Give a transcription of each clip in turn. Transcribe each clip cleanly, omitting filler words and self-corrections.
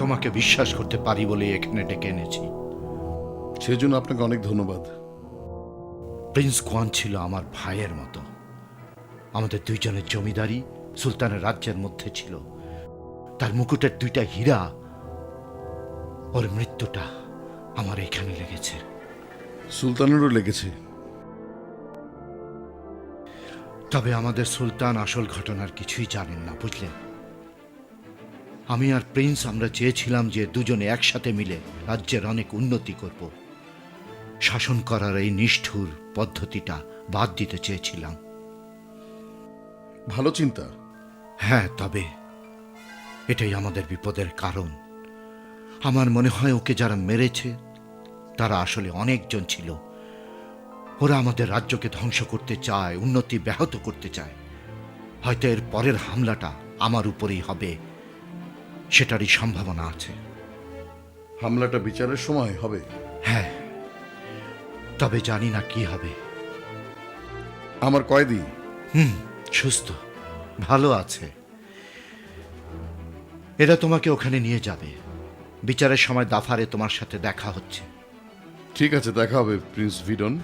তোমাকে বিশ্বাস করতে পারি বলে এখানে ডেকে এনেছি। সেজন্য আপনাকে অনেক ধন্যবাদ। প্রিন্স কোয়ান ছিল আমার ভাইয়ের মতো। আমাদের দুইজনের জমিদারি সুলতানের রাজ্যের মধ্যে ছিল। তার মুকুটের 2টা হীরা, ওর মৃত্যুটা আমার এখানে লেগেছে। সুলতানেরও লেগেছে। তবে আমাদের সুলতান আসল ঘটনার কিছুই জানেন না, বুঝলেন? আমি আর প্রিন্স আমরা চেয়েছিলাম যে দুজনে একসাথে মিলে রাজ্যের অনেক উন্নতি করব। শাসন করার এই নিষ্ঠুর পদ্ধতিটা বাদ দিতে চেয়েছিলাম। ভালো চিন্তা। হ্যাঁ, তবে এটাই আমাদের বিপদের কারণ। আমার মনে হয় ওকে যারা মেরেছে তারা আসলে অনেকজন ছিল। ওরা আমাদের রাজ্যকে ধ্বংস করতে চায়, উন্নতি ব্যাহত করতে চায়। হয়তো এর পরের হামলাটা আমার উপরেই হবে, সেটারই সম্ভাবনা আছে। হামলাটা বিচারের সময় হবে? হ্যাঁ, তবে জানি না কি হবে। আমার কয়েদি সুস্থ, ভালো আছে। এরা তোমাকে ওখানে নিয়ে যাবে। বিচারের সময় দাফারে তোমার সাথে দেখা হচ্ছে। ঠিক আছে, দেখা হবে প্রিন্স ভিডন।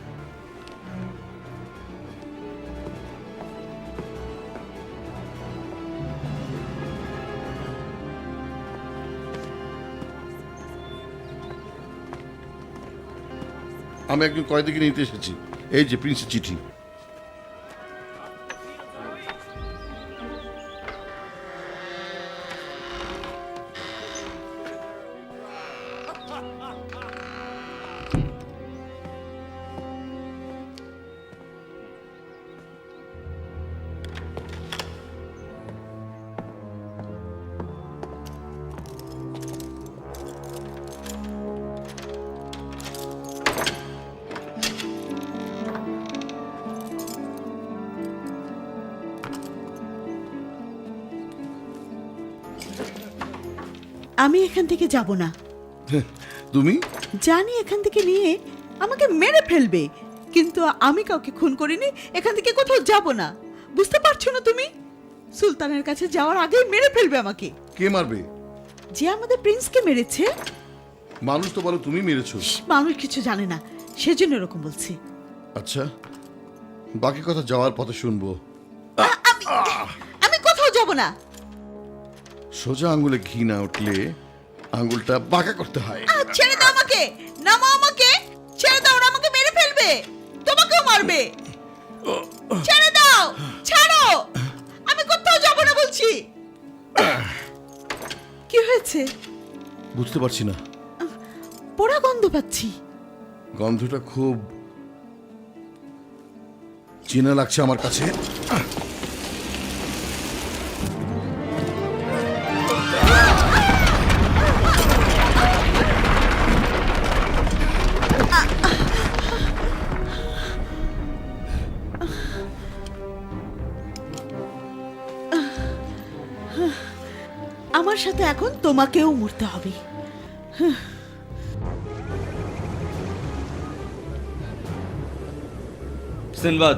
আমি একজন কয়েদিকে নিতে এসেছি। এই যে প্রিন্সের চিঠি। আমি এখান থেকে যাব না। তুমি? জানি এখান থেকে নিয়ে আমাকে মেরে ফেলবে, কিন্তু আমি কাউকে খুন করিনি। এখান থেকে কোথাও যাব না, বুঝতে পারছো না তুমি? সুলতানের কাছে যাওয়ার আগেই মেরে ফেলবে আমাকে। কে মারবে? যে আমাদের প্রিন্সকে মেরেছে। মানুষ তো বলো তুমি মেরেছো। মানুষ কিছু জানে না, সেজন্য এরকম বলছি। আচ্ছা, বাকি কথা যাওয়ার পথে শুনবো। আমি কোথাও যাব না। সোজা আঙ্গুলে ঘি না উঠলে আঙ্গুলটা বাঁকা করতে হয়। ছেড়ে দাও আমাকে, নামাও আমাকে, ছেড়ে দাও, ওরা আমাকে মেরে ফেলবে, তোমাকেও মারবে। ছেড়ে দাও, ছাড়ো, আমি কোথাও যাব না বলছি। কি হয়েছে? বুঝতে পারছি না, পোড়া গন্ধ পাচ্ছি। গন্ধটা খুব চেনা লাগছে আমার কাছে। আমার সাথে এখন তোমাকেও মরতে হবে। সিনবাদ,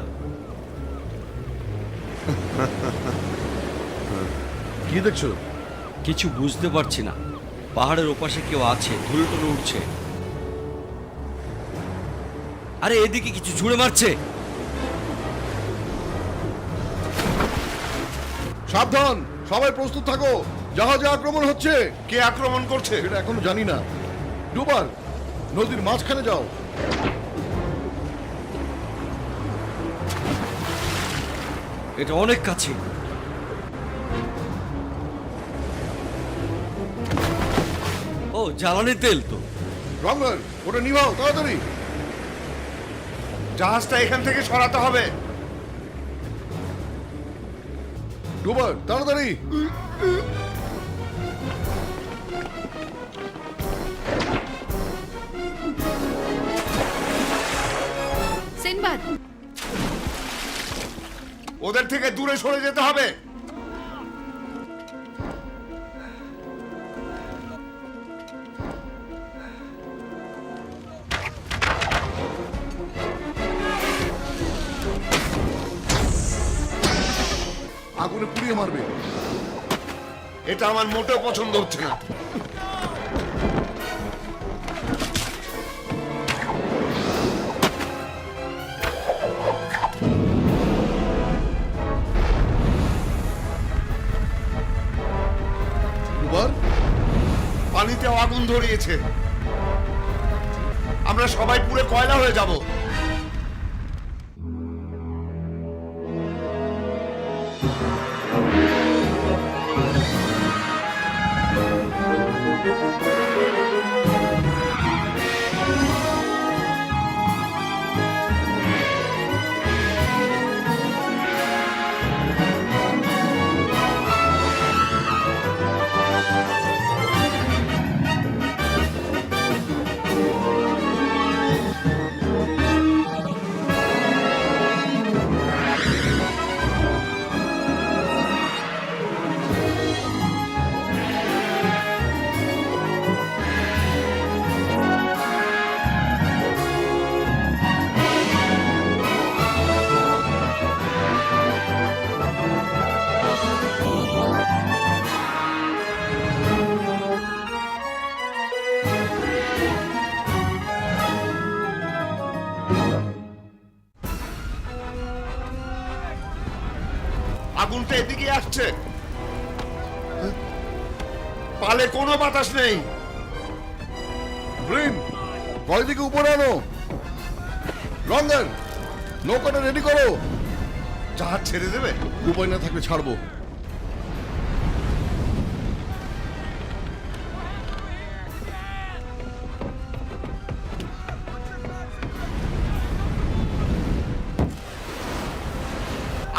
কি দেখছো? কিছু বুঝতে পারছি না। পাহাড়ের ওপাশে কেউ আছে, ধুলো টুলো উঠছে। আরে এদিকে কিছু ছুঁড়ে মারছে। সাবধান, সবাই প্রস্তুত থাকো, জাহাজে আক্রমণ হচ্ছে। কে আক্রমণ করছে? এটা এখনো জানি না। ডুবার, নদীর মাঝখানে যাও। এটা অনেক কাছে। ও, জ্বালানি তেল তো। রঙ্গর, ওটা নিভাও তাড়াতাড়ি। জাহাজটা এখান থেকে সরাতে হবে। ডুবার, তাড়াতাড়ি। সিনবাদ, ওদের থেকে দূরে সরে যেতে হবে। আগুনে পুড়িয়ে মারবে। এটা আমার মোটেও পছন্দ হচ্ছে না। কুমার, পানিতেও আগুন ধরিয়েছে। আমরা সবাই পুড়ে কয়লা হয়ে যাব। আগুনটা এদিকে আসছে। পালে কোনো বাতাস নেই। ব্রিন, গয়দিকে উপরে আনো। রঙ্গন, নৌকাটা রেডি করো। জাহাজ ছেড়ে দেবে? উপায় না থাকলে ছাড়বো।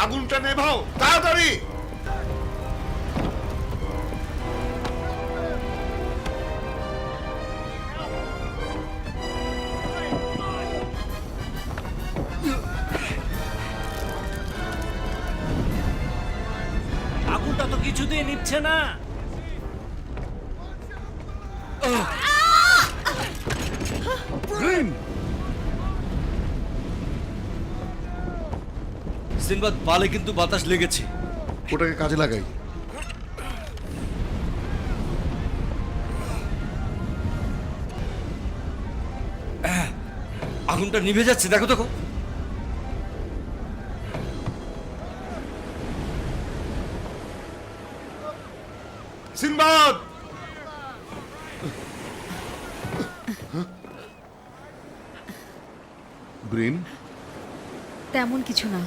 আগুনটা নেভাও তাড়াতাড়ি। আগুনটা তো কিছুতেই নিচ্ছে না। ব্রিন, সিনবাদ, পালে কিন্তু বাতাস লেগেছে। ওটাকে কাজে লাগাই। আগুনটা নিভে যাচ্ছে, দেখো দেখো। সিনবাদ, ব্রিন, তেমন কিছু না।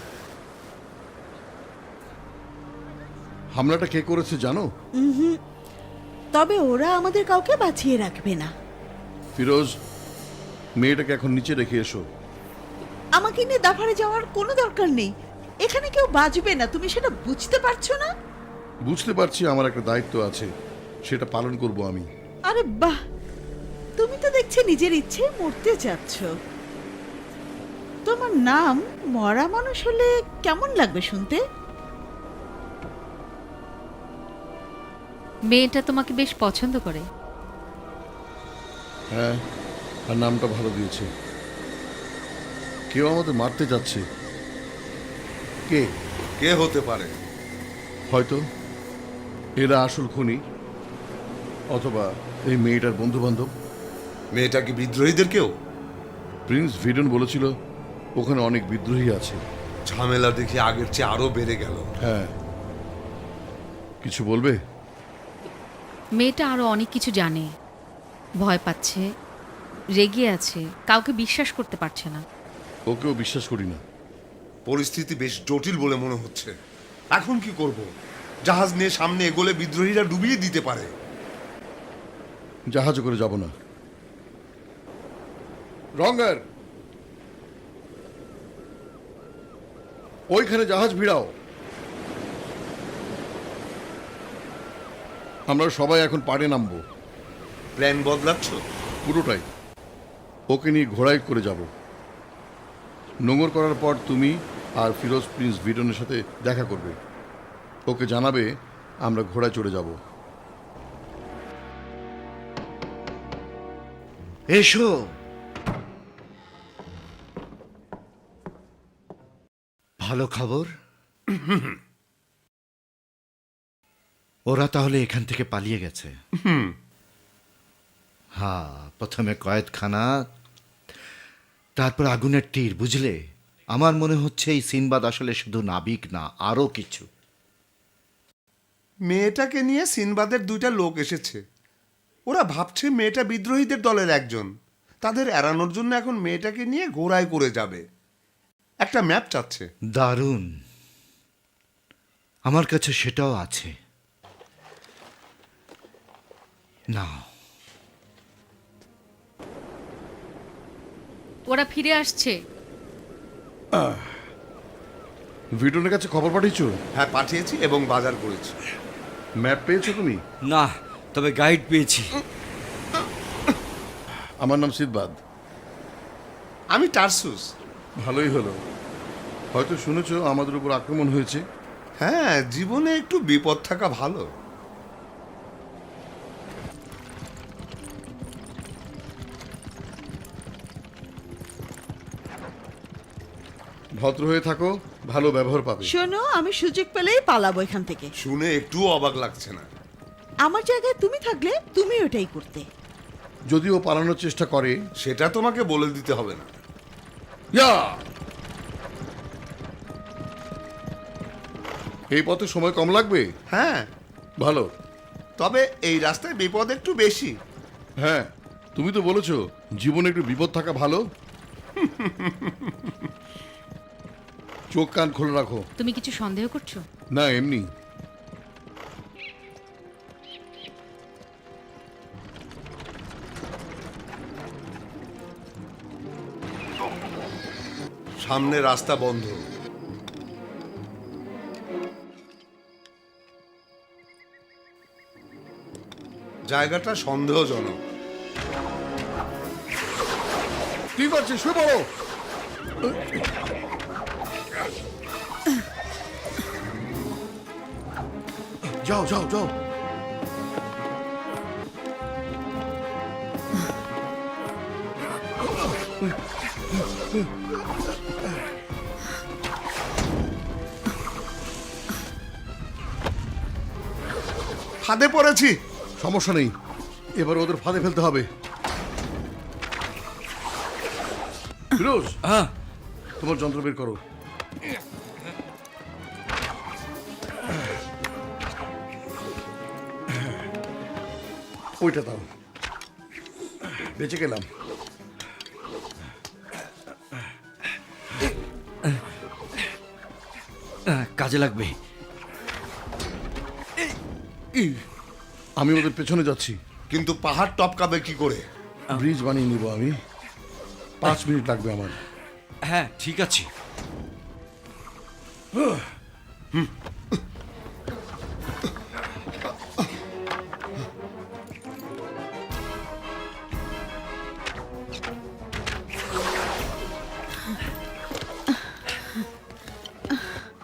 হামলাটা কে করেছে জানো? তবে ওরা আমাদের কাউকে বাঁচিয়ে রাখবে না। ফিরোজ, মেয়েটাকে এখন নিচে রেখে এসো। আমাকে নিয়ে দাফারে যাওয়ার কোনো দরকার নেই। এখানে কেউ বাঁচবে না, তুমি সেটা বুঝতে পারছো না? বুঝতে পারছি, আমার একটা দায়িত্ব আছে, সেটা পালন করব আমি। আরে বাহ, তুমি তো দেখছি নিজের ইচ্ছে মরতে চাচ্ছ। তোমার নাম মরা মানুষ হলে কেমন লাগবে শুনতে? মেয়েটা তোমাকে বেশ পছন্দ করে। হ্যাঁ, আর নামটা ভালো দিয়েছে। কেউ আমাদের মারতে যাচ্ছে। কে? কে হতে পারে? হয়তো এরা আসল খুনি, অথবা এই মেয়েটার বন্ধু বান্ধব। মেয়েটা কি বিদ্রোহীদের কেউ? প্রিন্স ভিডন বলেছিল ওখানে অনেক বিদ্রোহী আছে। ঝামেলা দেখি আগের চেয়ে আরো বেড়ে গেল। হ্যাঁ, কিছু বলবে? মেয়েটা আরো অনেক কিছু জানে, ভয় পাচ্ছে, রেগে আছে, কাউকে বিশ্বাস করতে পারছে না। ওকেও বিশ্বাস করি না। পরিস্থিতি বেশ জটিল বলে মনে হচ্ছে। এখন কি করব? জাহাজ নিয়ে সামনে এগোলে বিদ্রোহীরা ডুবিয়ে দিতে পারে। জাহাজে করে যাব না। রঙ্গার, ওইখানে জাহাজ ভিড়াও। আমরা সবাই এখন পাড়ে নামবো। প্ল্যান বদলাচ্ছ? পুরোটাই। ওকে নিয়ে ঘোড়ায় করে যাব। নোঙর করার পর তুমি আর ফিরোজ প্রিন্স ভিডনের সাথে দেখা করবে। ওকে জানাবে আমরা ঘোড়ায় চড়ে যাব। এসো। ভালো খবর, ওরা তাহলে এখান থেকে পালিয়ে গেছে। হ্যাঁ, প্রথমে কয়েদখানা, তারপর আগুনের তীর, বুঝলে? আমার মনে হচ্ছে এই সিনবাদ আসলে শুধু নাবিক না, আরো কিছু। মেয়েটাকে নিয়ে সিনবাদের 2টা লোক এসেছে। ওরা ভাবছে মেয়েটা বিদ্রোহীদের দলের একজন। তাদের এড়ানোর জন্য এখন মেয়েটাকে নিয়ে ঘোড়ায় করে যাবে। একটা ম্যাপ চাচ্ছে। দারুণ। আমার কাছে সেটাও আছে। না, ওরা ফিরে আসছে। ভিডনের কাছে খবর পাঠিয়েছো? হ্যাঁ, পাঠিয়েছি এবং বাজার করেছি। ম্যাপ পেয়েছো তুমি? না, তবে গাইড পেয়েছি। আমার নাম সিদবাদ। আমি টারসুস। ভালোই হলো। হয়তো শুনেছো আমাদের উপর আক্রমণ হয়েছে। হ্যাঁ, জীবনে একটু বিপদ থাকা ভালো। ভদ্র হয়ে থাকো, ভালো ব্যবহার পাবে। শোনো, আমি সুযোগ পেলেই পালাবো এখান থেকে। শুনে একটুও অবাক লাগছে না। আমার জায়গায় তুমি থাকলে তুমি ওটাই করতে। যদিও পালানোর চেষ্টা করে। সেটা তোমাকে বলে দিতে হবে না। ইয়া! এই পথে সময় কম লাগবে। হ্যাঁ, ভালো। তবে এই রাস্তায় বিপদ একটু বেশি। হ্যাঁ, তুমি তো বলেছো জীবনে একটু বিপদ থাকা ভালো। চোখ কান খুলে রাখো। তুমি কিছু সন্দেহ করছো? না, এমনি। সামনে রাস্তা বন্ধ। জায়গাটা সন্দেহজনক। কি করছে? শুয়ে পড়ো। যাও যাও যাও। ফাঁদে পড়েছি। সমস্যা নেই, এবার ওদের ফাঁদে ফেলতে হবে। ফিরোজ, হ্যাঁ, তোমার যন্ত্র বের করো। ওইটা দাও। বেঁচে গেলাম। কাজে লাগবে। আমি ওদের পেছনে যাচ্ছি। কিন্তু পাহাড় টপকাবে কি করে? ব্রিজ বানিয়ে নিব আমি। 5 মিনিট লাগবে আমার। হ্যাঁ, ঠিক আছে।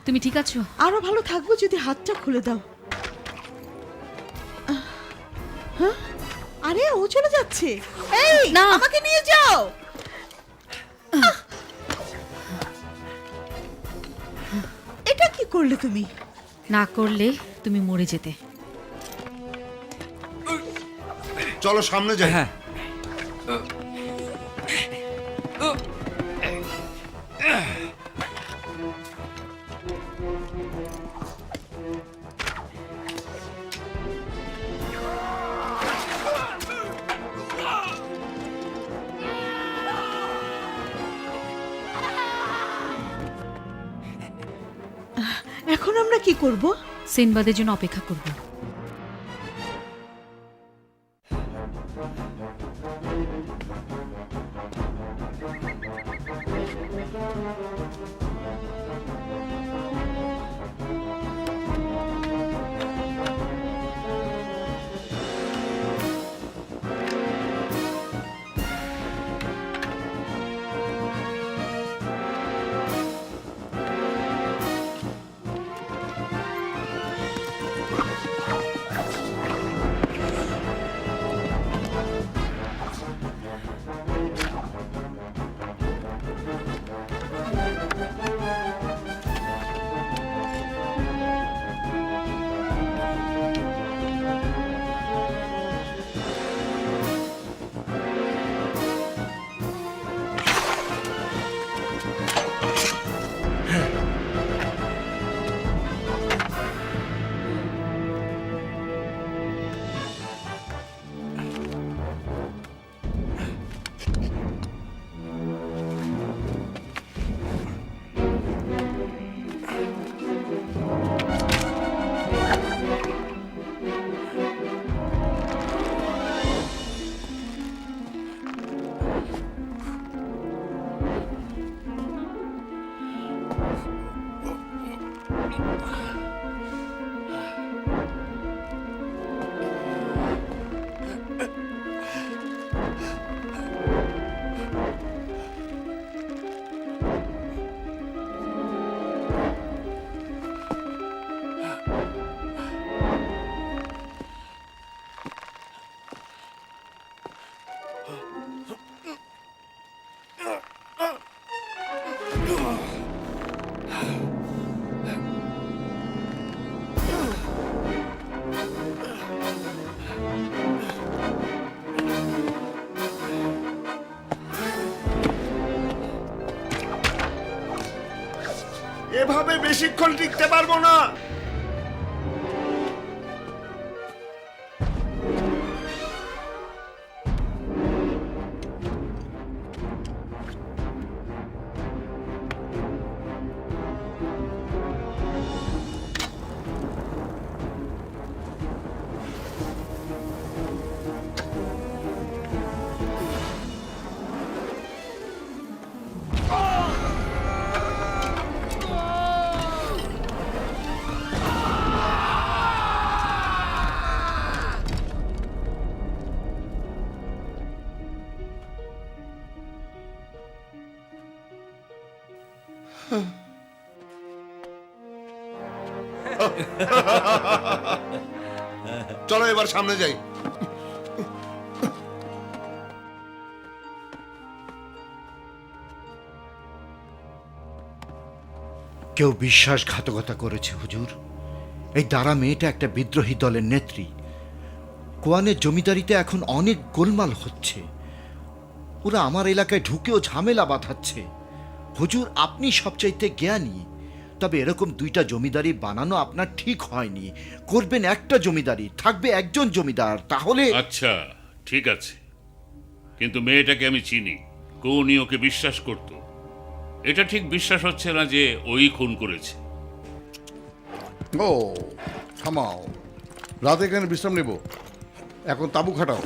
তুমি ঠিক আছো? আরো ভালো থাকবো যদি হাতটা খুলে দাও। হ্যাঁ? আরে ও চলে যাচ্ছে। এই না। আমাকে নিয়ে যাও। এটা কি করলে তুমি? না করলে তুমি মরে যেতে। চলো সামনে যাই। হ্যাঁ, এখন আমরা কি করব? সিনবাদের জন্য অপেক্ষা করব। এভাবে বেশিক্ষণ টিকতে পারবো না। চলো এবার সামনে যাই। কেউ বিশ্বাসঘাতকতা করেছে হুজুর। এই দারা মেয়েটা একটা বিদ্রোহী দলের নেত্রী। কোয়ানের জমিদারিতে এখন অনেক গোলমাল হচ্ছে। ওরা আমার এলাকায় ঢুকেও ঝামেলা বাঁধাচ্ছে। হুজুর, আপনি সবচাইতে জ্ঞানী, তবে এরকম দুইটা জমিদারি বানানো আপনার ঠিক হয়নি। করবেন একটা জমিদারি, থাকবে একজন জমিদার, তাহলে। আচ্ছা, ঠিক আছে, কিন্তু মেয়েটাকে আমি চিনি। কোনি ওকে বিশ্বাস করত। এটা ঠিক বিশ্বাস হচ্ছে না যে ওই খুন করেছে। ও থামাও, রাতে এখানে বিশ্রাম নেব, এখন তাঁবু খাটাও।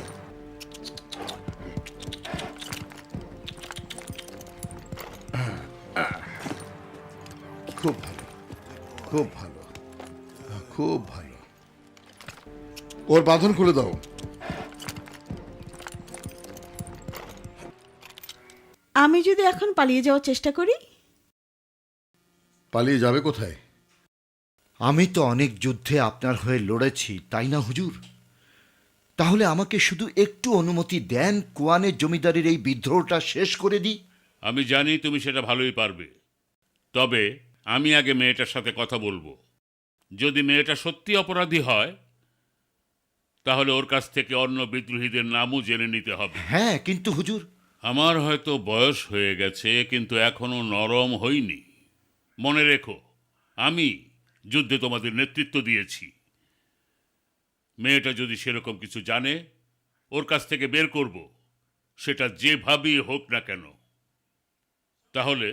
খুব ভালো, খুব ভালো, খুব ভালো। ওর বাঁধন খুলে দাও। আমি যদি এখন পালিয়ে যাওয়ার চেষ্টা করি? পালিয়ে যাবে কোথায়? আমি তো অনেক যুদ্ধে আপনার হয়ে লড়েছি, তাই না হুজুর? তাহলে আমাকে শুধু একটু অনুমতি দেন, কোয়ানের জমিদারির এই বিদ্রোহটা শেষ করে দিই। আমি জানি তুমি সেটা ভালোই পারবে, তবে আমি আগে মেয়েটার সাথে কথা বলবো। যদি মেয়েটা সত্যি অপরাধী হয়, তাহলে ওর কাছ থেকে অন্য বিদ্রোহীদের নামও জেনে নিতে হবে। হ্যাঁ, কিন্তু হুজুর। আমার হয়তো বয়স হয়ে গেছে, কিন্তু এখনো নরম হইনি। মনে রেখো, আমি যুদ্ধে তোমাদের নেতৃত্ব দিয়েছি। মেয়েটা যদি সেরকম কিছু জানে, ওর কাছ থেকে বের করব, সেটা যেভাবেই হোক না কেন। তাহলে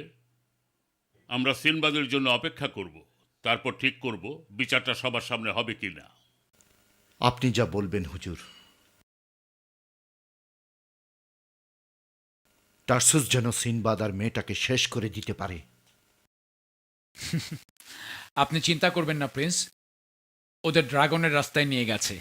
আমরা সিনবাদের জন্য অপেক্ষা করব, তারপর ঠিক করব বিচারটা সবার সামনে হবে কিনা। আপনি যা বলবেন হুজুর। টার্সুস যেন সিনবাদ আর মেয়েটাকে শেষ করে দিতে পারে। আপনি চিন্তা করবেন না প্রিন্স, ওদের ড্রাগনের রাস্তায় নিয়ে গেছে।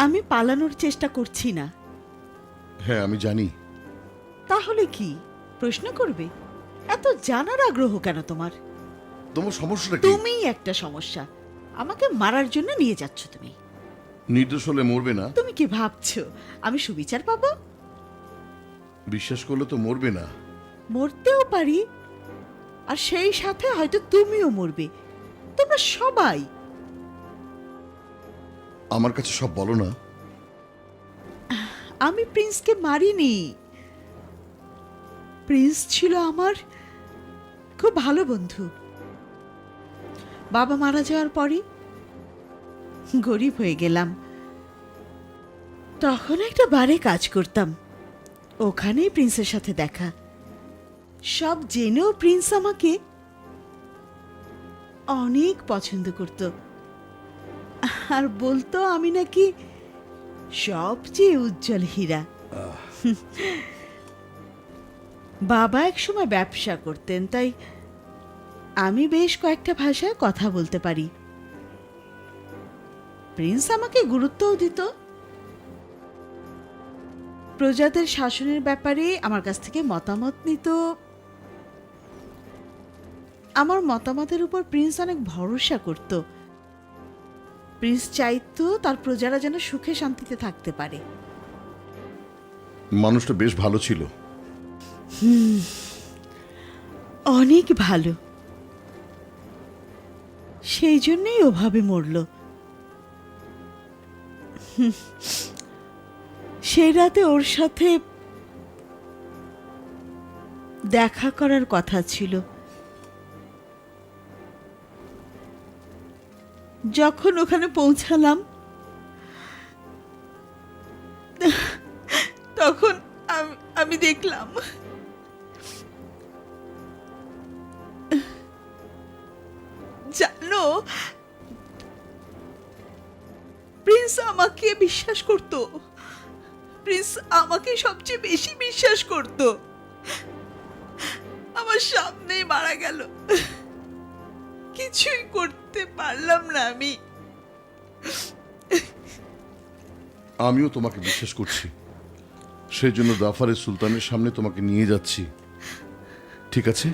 আমি পালানোর চেষ্টা করছি না। হ্যাঁ, আমি জানি। তাহলে কি প্রশ্ন করবে? এত জানার আগ্রহ কেন তোমার? তোমার সমস্যাটা কি? তুমিই একটা সমস্যা। আমাকে মারার জন্য নিয়ে যাচ্ছ তুমি। নির্দোষ হলে মরবে না। তুমি কি ভাবছো আমি সুবিচার পাবো? বিশ্বাস করলে তো মরবে না। মরতেও পারি, আর সেই সাথে হয়তো তুমিও মরবে। তোমরা সবাই। আমার কাছে সব বলো না। আমি প্রিন্সকে মারিনি। প্রিন্স ছিল আমার খুব ভালো বন্ধু। বাবা মারা যাওয়ার পরই গরিব হয়ে গেলাম। তখন একটা বারে কাজ করতাম, ওখানেই প্রিন্সের সাথে দেখা। সব জেনেও প্রিন্স আমাকে অনেক পছন্দ করত, আর বলতো আমি নাকি সবচেয়ে উজ্জ্বল হীরা। বাবা একসময় ব্যবসা করতেন, তাই আমি বেশ কয়েকটা ভাষায় কথা বলতে পারি। প্রিন্স আমাকে গুরুত্বও দিত। প্রজাদের শাসনের ব্যাপারে আমার কাছ থেকে মতামত নিত। আমার মতামতের উপর প্রিন্স অনেক ভরসা করত। প্রিন্স চাইতো তার প্রজারা যেন সুখে শান্তিতে থাকতে পারে। মানুষটা বেশ ভালো ছিল। অনেক ভালো, সেই জন্যই ওভাবে মরল। সেই রাতে ওর সাথে দেখা করার কথা ছিল। যখন ওখানে পৌঁছালাম তখন আমি দেখলাম জানো, প্রিন্স আমাকে বিশ্বাস করত। প্রিন্স আমাকে সবচেয়ে বেশি বিশ্বাস করত। আমার সামনেই মারা গেল, কিছুই করতে পারলাম না আমি। আমিও তোমাকে বিশ্বাস করছি, সেই জন্য জাফারের সুলতানের সামনে তোমাকে নিয়ে যাচ্ছি। ঠিক আছে,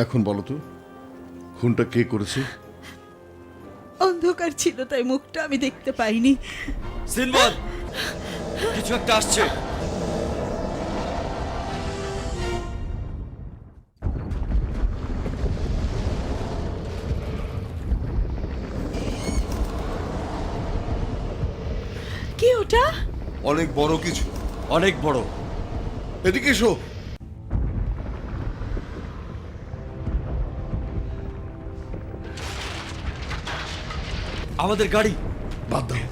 এখন বলো তো খুনটা কে করেছে? অন্ধকার ছিল তাই মুখটা আমি দেখতে পাইনি। সিনবাদ, কিছু একটা আসছে। কি ওটা? অনেক বড় কিছু। অনেক বড়। এদিকে এসো। আমাদের গাড়ি। বাদ দাও।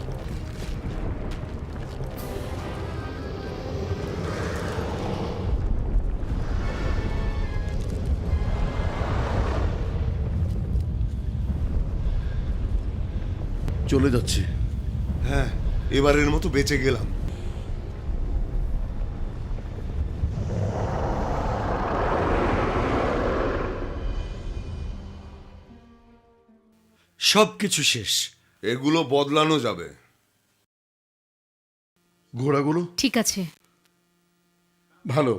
চলে যাচ্ছে। হ্যাঁ, এবারের মতো বেঁচে গেলাম। সব কিছু শেষ। এগুলো বদলানো যাবে। ঘোড়াগুলো ঠিক আছে। ভালো,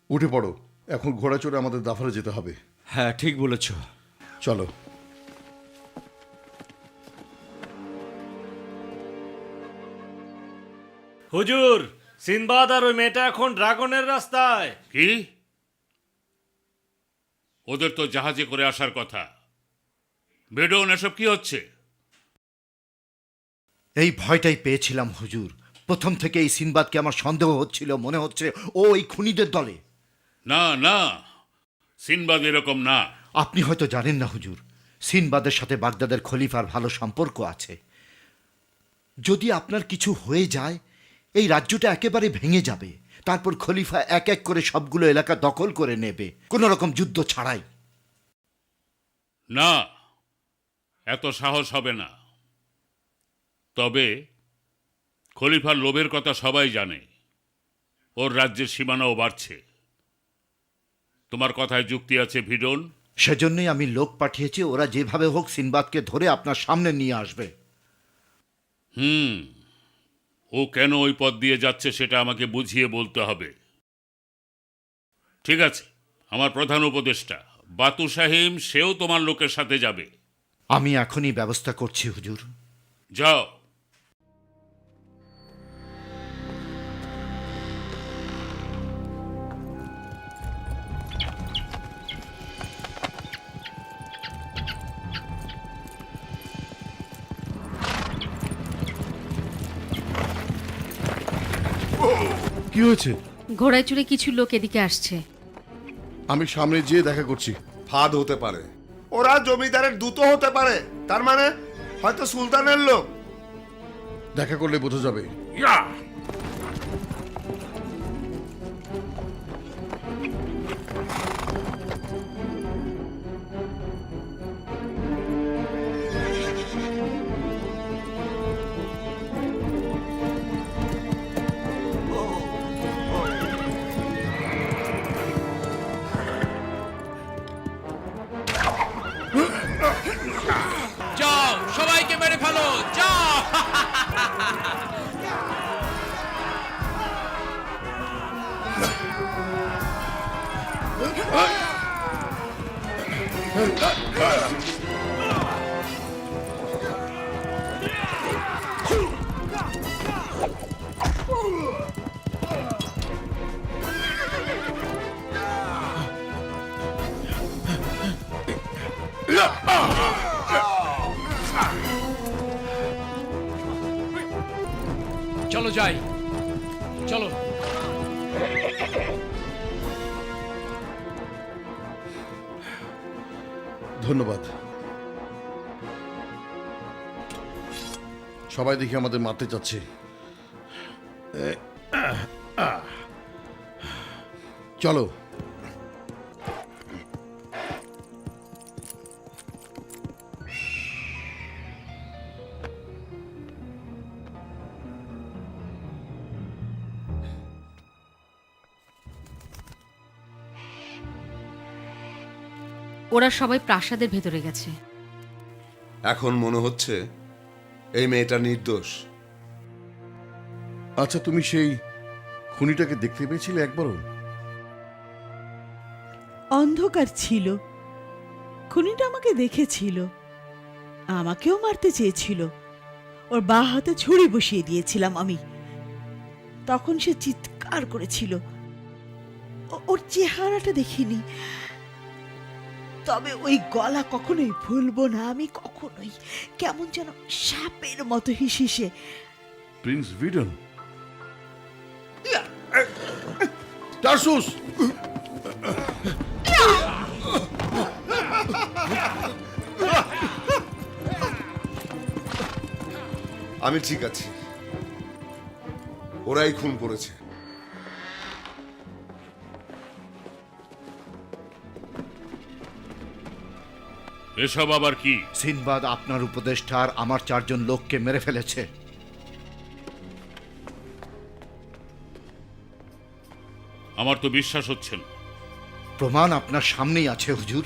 উঠে পড়ো। এখন ঘোড়া চড়ে আমাদের দাফারে যেতে হবে। হ্যাঁ, ঠিক বলেছ। চলো। হুজুর, সিনবাদ আর ওই মেয়েটা এখন ড্রাগনের রাস্তায়। কি? ওদের তো জাহাজে করে আসার কথা। বেডন, এসব কি হচ্ছে? এই ভয়টাই পেয়েছিলাম হুজুর। প্রথম থেকে এই সিনবাদকে আমার সন্দেহ হচ্ছিল, মনে হচ্ছে ও এই খুনিদের দলে। না না, সিনবাদ এরকম না। আপনি হয়তো জানেন না হুজুর, সিনবাদের সাথে বাগদাদের খলিফার ভালো সম্পর্ক আছে। যদি আপনার কিছু হয়ে যায়, এই রাজ্যটা একেবারে ভেঙে যাবে। তারপর খলিফা এক এক করে সবগুলো এলাকা দখল করে নেবে, কোনো রকম যুদ্ধ ছাড়াই। না, এত সাহস হবে না। তবে খলিফার লোভের কথা সবাই জানে। ওর রাজ্যের সীমানাও বাড়ছে। তোমার কথায় যুক্তি আছে ভিডন। সেজন্যই আমি লোক পাঠিয়েছি, ওরা যেভাবে হোক সিনবাদকে ধরে আপনার সামনে নিয়ে আসবে। ও কেন ওই পথ দিয়ে যাচ্ছে সেটা আমাকে বুঝিয়ে বলতে হবে। ঠিক আছে, আমার প্রধান উপদেষ্টা বাতু সাহিম, সেও তোমার লোকের সাথে যাবে। আমি এখনই ব্যবস্থা করছি হুজুর। যাও। কি হয়েছে? ঘোড়ায় চড়ে কিছু লোক এদিকে আসছে। আমি সামনে যেয়ে দেখা করছি। ফাঁদ হতে পারে, ওরা জমিদারের দূত হতে পারে। তার মানে হয়তো সুলতানের লোক। দেখা করলে বোঝা যাবে। যাও, সবাইকে মেরে ফেলো, যাও। চলো যাই, চলো। ধন্যবাদ। সবাই দেখি আমাদের মারতে চাচ্ছে। চলো। ওরা সবাই প্রাসাদের ভেতরে গেছে। এখন মনে হচ্ছে এই মেয়েটা নির্দোষ। আচ্ছা, তুমি সেই খুনিটাকে দেখতে পেয়েছিলে একবারও? অন্ধকার ছিল, খুনিটা আমাকে দেখেছিল, আমাকেও মারতে চেয়েছিল। ওর বাঁ হাতে ছুরি বসিয়ে দিয়েছিলাম আমি। তখন সে চিৎকার করেছিল। ওর চেহারাটা দেখিনি, তবে ওই গলা কখনোই ভুলবো না আমি, কখনোই। কেমন যেন সাপের মতো হিসিসে। প্রিন্স ভিডন? টারসুস! আমি ঠিক আছি, ওরাই খুন করেছে। এসব আবার কি? সিনবাদ আপনার উপদেষ্টা আর আমার 4 জন লোককে মেরে ফেলেছে। আমার তো বিশ্বাস হচ্ছে না। প্রমাণ আপনার সামনেই আছে হুজুর।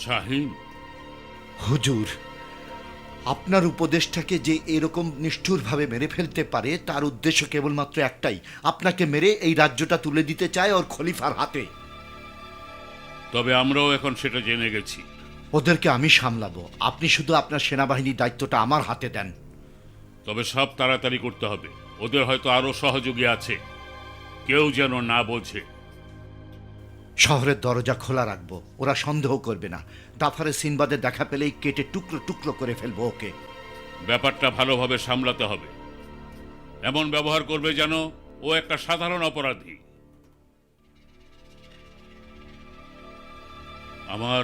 শাহিন? হুজুর, আপনার উপদেষ্টাকে যে এরকম নিষ্ঠুরভাবে মেরে ফেলতে পারে তার উদ্দেশ্য কেবলমাত্র একটাই, আপনাকে মেরে এই রাজ্যটা তুলে দিতে চায় ওর খলিফার হাতে। তবে আমরাও এখন সেটা জেনে গেছি। ওদেরকে আমি সামলাবো, আপনি শুধু আপনার সেনাবাহিনীর দায়িত্বটা আমার হাতে দেন। তবে সব তাড়াতাড়ি করতে হবে। ওদের হয়তো আরো সহযোগী আছে, কেউ যেন না বোঝে। শহরের দরজা খোলা রাখবো, ওরা সন্দেহ করবে না। দাফারে সিনবাদের দেখা পেলেই কেটে টুকরো টুকরো করে ফেলবো ওকে। ব্যাপারটা ভালোভাবে সামলাতে হবে। এমন ব্যবহার করবে যেন ও একটা সাধারণ অপরাধী। আমার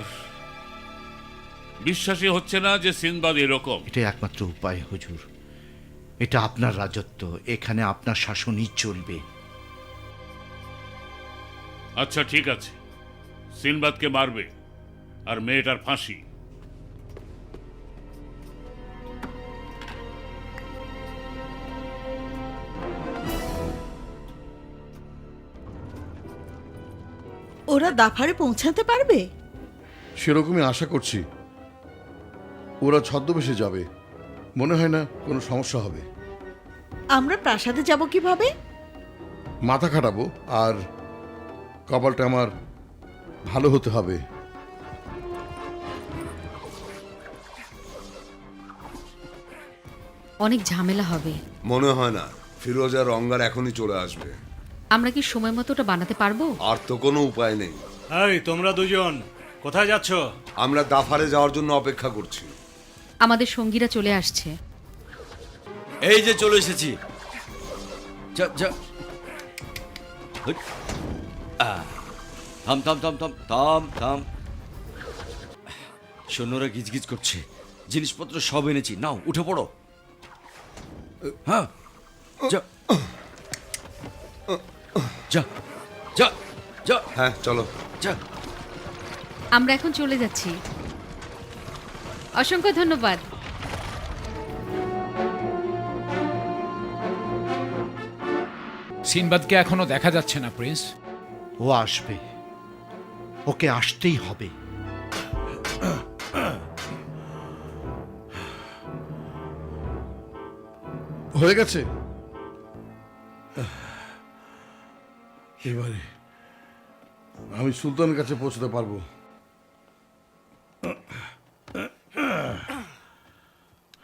বিশ্বাসই হচ্ছে না যে সিনবাদ এরকম। এটা একমাত্র উপায় হুজুর। এটা আপনার রাজত্ব, এখানে আপনার শাসনই চলবে। আচ্ছা ঠিক আছে, সিনবাদকে মারবে আর মেয়েটার ফাঁসি। ওরা দাফারে পৌঁছাতে পারবে? সেরকমই আশা করছি। ওরা ছদ্মবেশে যাবে, মনে হয় না কোনো সমস্যা হবে। আমরা প্রাসাদে যাব কিভাবে? মাথা খাটাবো, আর কপালটা আমার ভালো হতে হবে। অনেক ঝামেলা হবে। মনে হয় না, ফিরোজ আর রঙ্গার এখনই চলে আসবে। আমরা কি সময় মতো ওটা বানাতে পারবো? আর তো কোনো উপায় নেই। এই তোমরা দুজন কোথায় যাচ্ছ? আমরা দাফারে যাওয়ার জন্য অপেক্ষা করছি। আমাদের সঙ্গীরা চলে আসছে। এই যে চলে এসেছি। যা যা। হুট। থাম থাম থাম থাম থাম থাম। সৈন্যরা গিজগিজ করছে। জিনিসপত্র সব এনেছি, নাও উঠে পড়ো। হ্যাঁ, যা যা যা যা। হ্যাঁ চলো। যা। আমরা এখন চলে যাচ্ছি। অসংখ্য ধন্যবাদ। সিনবাদকে এখনো দেখা যাচ্ছে না প্রিন্স। ও আসবে, ওকে আসতেই হবে। হয়ে গেছে। এবারে আমি সুলতানের কাছে পৌঁছতে পারবো।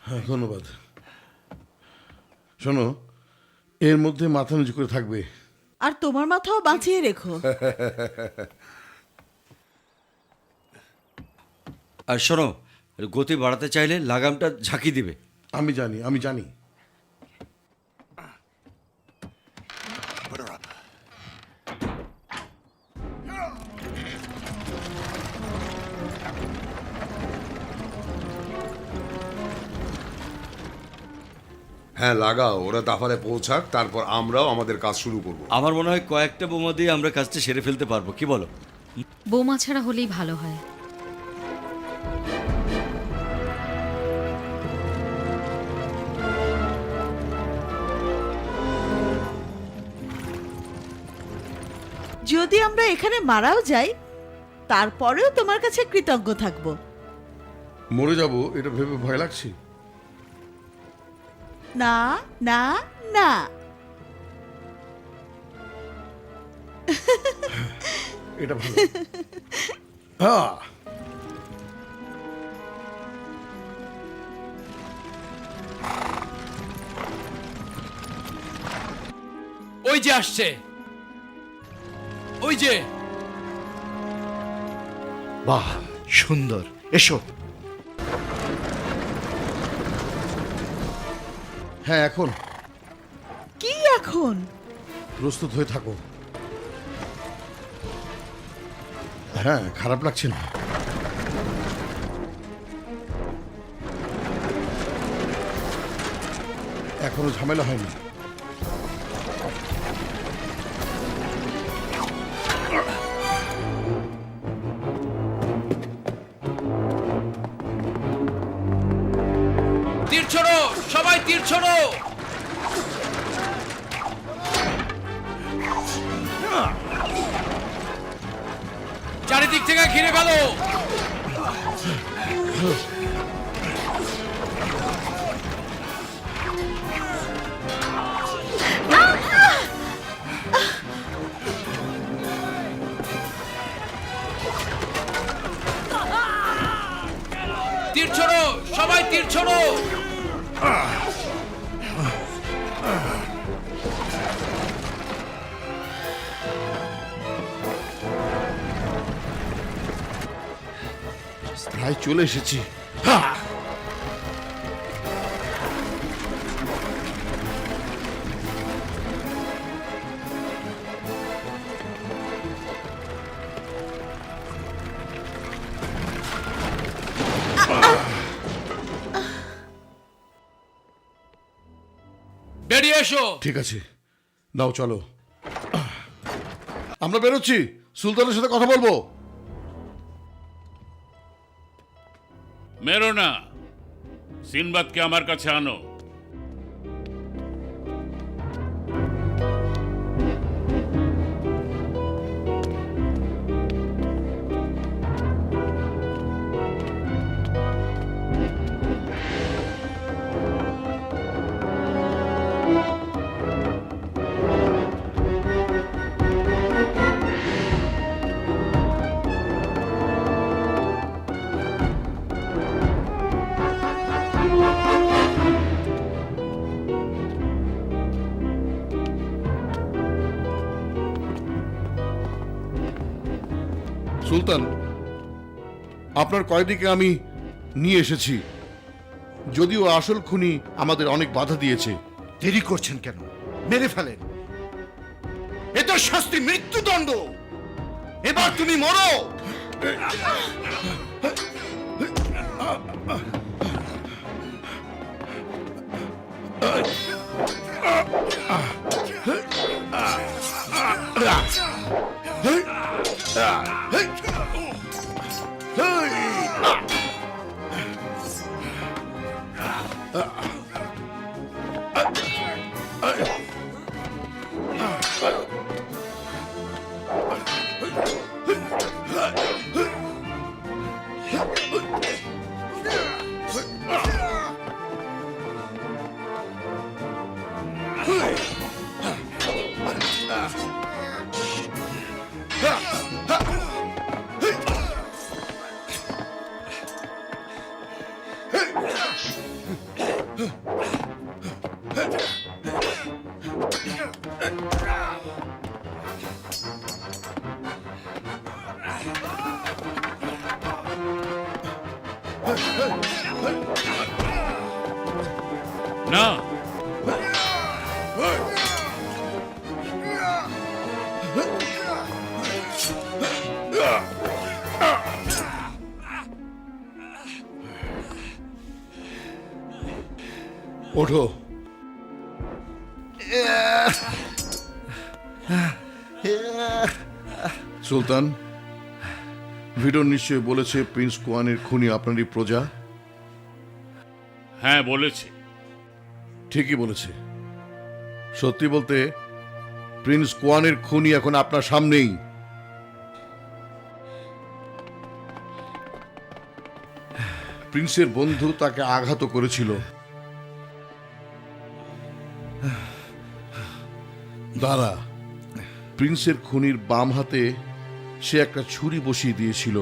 হ্যাঁ, ধন্যবাদ। শোনো, এর মধ্যে মাথা নিচু করে থাকবে। আর তোমার মাথাও বাঁচিয়ে রেখো। আর শোনো, গতি বাড়াতে চাইলে লাগামটা ঝাঁকি দিবে। আমি জানি, আমি জানি। হ্যাঁ লাগাও, ওরা দাফারে পৌঁছাক, তারপর আমরাও আমাদের কাজ শুরু করব। আমার মনে হয় কয়েকটা বোমা দিয়ে আমরা কাজটা সেরে ফেলতে পারবো, কি বলো? বোমা ছাড়া হলেই ভালো হয়। যদি আমরা এখানে মারাও যাই, তারপরেও তোমার কাছে কৃতজ্ঞ থাকবো। মরে যাব এটা ভেবে ভয় লাগছে। না না না, এটা ভালো। হ্যাঁ, ওই যে আসছে, ওই যে। বাহ, সুন্দর। এসো। হ্যাঁ, এখন কি এখন? প্রস্তুত হয়ে থাকো। হ্যাঁ, খারাপ লাগছে না। এখনো ঝামেলা হয়নি। তীর ছোড়ো, সবাই তীর ছোড়ো। চারিদিক থেকে ঘিরে ফেলো। তীর ছোড়ো, সবাই তীর ছোড়ো। প্রায় চলে এসেছি। বেরিয়ে এসো। ঠিক আছে, নাও চলো। আমরা বেরোচ্ছি, সুলতানের সাথে কথা বলবো। মেরো না, সিনবাদকে আমার কাছে আনো। সুলতান, আপনার কয়েদিকে আমি নিয়ে এসেছি। যদিও আসল খুনি আমাদের অনেক বাধা দিয়েছে। দেরি করছেন কেন? মেরে ফেলেন। এ তো শাস্তি, মৃত্যুদণ্ড। এবার তুমি মরো। না, ওঠো। সুলতান, ভিডন নিশ্চয়ই বলেছে প্রিন্স কোয়ানের খুনি আপনারই প্রজা। হ্যাঁ বলেছে। ঠিকই বলেছে। সত্যি বলতে প্রিন্স কোয়ানের খুনি এখন আপনার সামনেই। প্রিন্সের বন্ধু তাকে আঘাত করেছিল। দাঁড়া, প্রিন্সের খুনির বাম হাতে সে একটা ছুরি বসিয়ে দিয়েছিল।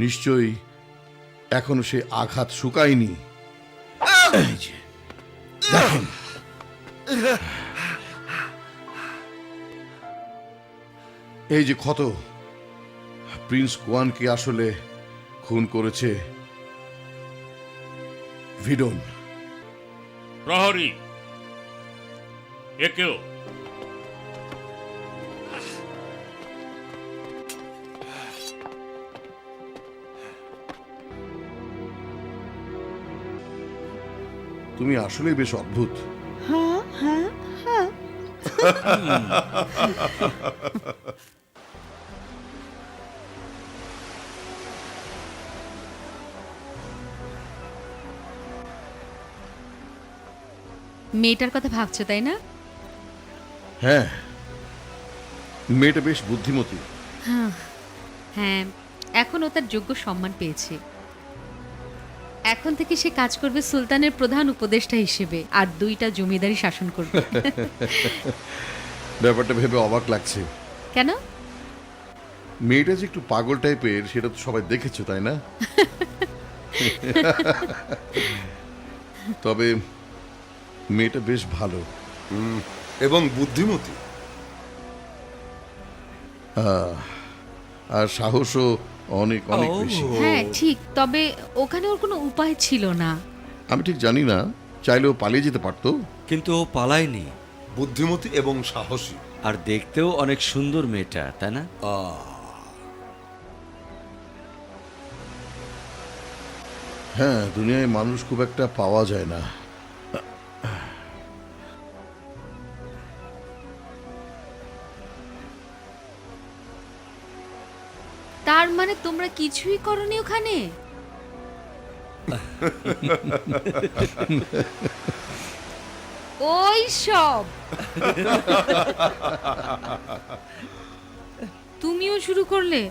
নিশ্চয়ই এখনো সে আঘাত শুকায়নি। এই যে, দেখেন। এই যে ক্ষত, প্রিন্স কোয়ানকে আসলে খুন করেছে ভিডন। প্রহরী, একেও। তুমি আসলে বেশ অদ্ভুত। হ্যাঁ হ্যাঁ হ্যাঁ। মেয়েটার কথা ভাবছো তাই না? হ্যাঁ, মেয়েটা বেশ বুদ্ধিমতী। হ্যাঁ, এখন ও তার যোগ্য সম্মান পেয়েছে। এখন থেকে সে কাজ করবে সুলতানের প্রধান উপদেষ্টা হিসেবে, আর 2টা জমিদারি শাসন করবে। ব্যাপারটা ভেবে অবাক লাগছে। কেন? মেয়েটা যে একটু পাগল টাইপের সেটা তো সবাই দেখেছো, তাই না? তবে মেয়েটা বেশ ভালো এবং বুদ্ধিমতী। আর সাহসও অনেক অনেক বেশি। হ্যাঁ ঠিক, তবে ওখানে ওর কোনো উপায় ছিল না। আমি ঠিক জানি না, চাইলেও পালিয়ে যেতে পারতো। কিন্তু ও পালায়নি, বুদ্ধিমতী এবং সাহসী। আর দেখতেও অনেক সুন্দর মেয়েটা, তাই না? হ্যাঁ, দুনিয়ায় মানুষ খুব একটা পাওয়া যায় না। তার মানে তোমরা কিছুই করনি ওখানে? ওই সব তুমিও শুরু করলে?